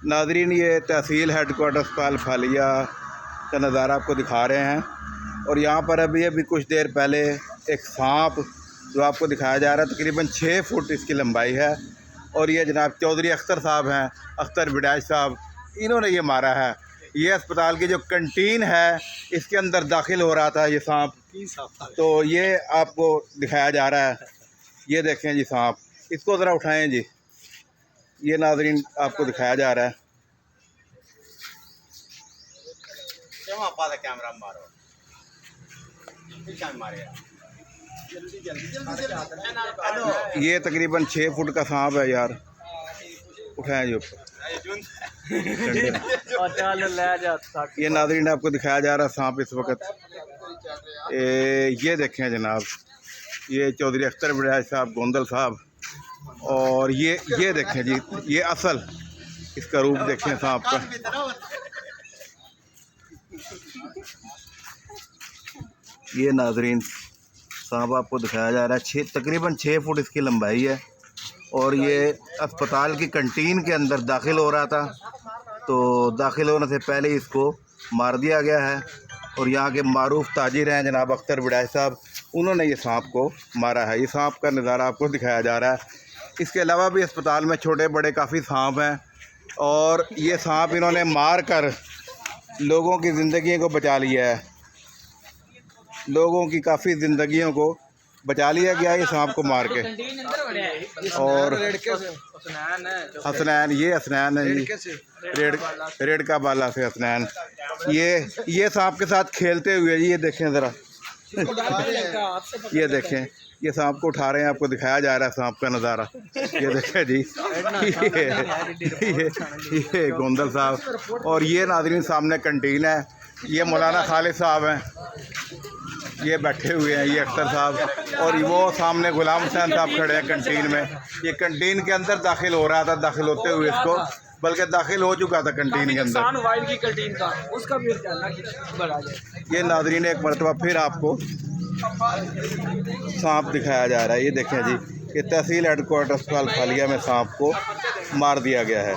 नाज़रीन, ये तहसील हेडकोार्टर अस्पताल फालिया का नज़ारा आपको दिखा रहे हैं। और यहाँ पर अभी कुछ देर पहले एक सांप जो आपको दिखाया जा रहा है, तकरीबन 6 फुट इसकी लंबाई है। और ये जनाब चौधरी अख्तर साहब हैं, अख्तर बिडाज साहब, इन्होंने ये मारा है। ये अस्पताल की जो कंटीन है इसके अंदर दाखिल हो रहा था ये सांप, तो ये आपको दिखाया जा रहा है। ये देखें जी सांप, इसको ज़रा उठाएं जी। ये नाज़रीन आपको दिखाया जा रहा है। कैमरा मारो, ये तकरीबन 6 फुट का सांप है यार। उठाएं जी ऊपर। ये नाज़रीन आपको दिखाया जा रहा है सांप इस वक्त। ये देखें जनाब, ये चौधरी अख्तर बिडाज साहब, गोंदल साहब। और ये देखें जी, ये असल इसका रूप देखें सांप का। ये नाज़रीन सांप आपको दिखाया जा रहा है। तकरीबन 6 फुट इसकी लंबाई है। और ये अस्पताल की कंटीन के अंदर दाखिल हो रहा था, तो दाखिल होने से पहले इसको मार दिया गया है। और यहाँ के मारूफ ताजिर हैं जनाब अख्तर बिडाज साहब, उन्होंने ये सांप को मारा है। ये सांप का नज़ारा आपको दिखाया जा रहा है। इसके अलावा भी अस्पताल में छोटे बड़े काफ़ी सांप हैं। और ये सांप इन्होंने मार कर लोगों की ज़िंदगी को बचा लिया है। लोगों की काफ़ी ज़िंदगियों को बचा लिया गया ये सांप को मार के। और हसनैन, ये हसनैन है जी, रेडका बाला से हसनैन। ये सांप के साथ खेलते हुए जी, ये देखें ज़रा, ये देखें, ये सांप को उठा रहे हैं, आपको दिखाया जा रहा है सांप का नज़ारा। ये देखें जी, ये गोंदल साहब। और ये नाज़रीन सामने कंटीन है। ये मौलाना खालिद साहब हैं, ये बैठे हुए हैं, ये अख्तर साहब। और वो सामने गुलाम हुसैन साहब खड़े हैं कंटीन में। ये कंटीन के अंदर दाखिल हो रहा था, दाखिल होते हुए इसको, बल्कि दाखिल हो चुका था कंटीन के अंदर। उसका भी ये नाज़रीन एक मरतबा फिर आपको सांप दिखाया जा रहा है। ये देखें जी, ये तहसील हेडकोार्टर अस्पताल फालिया में सांप को मार दिया गया है।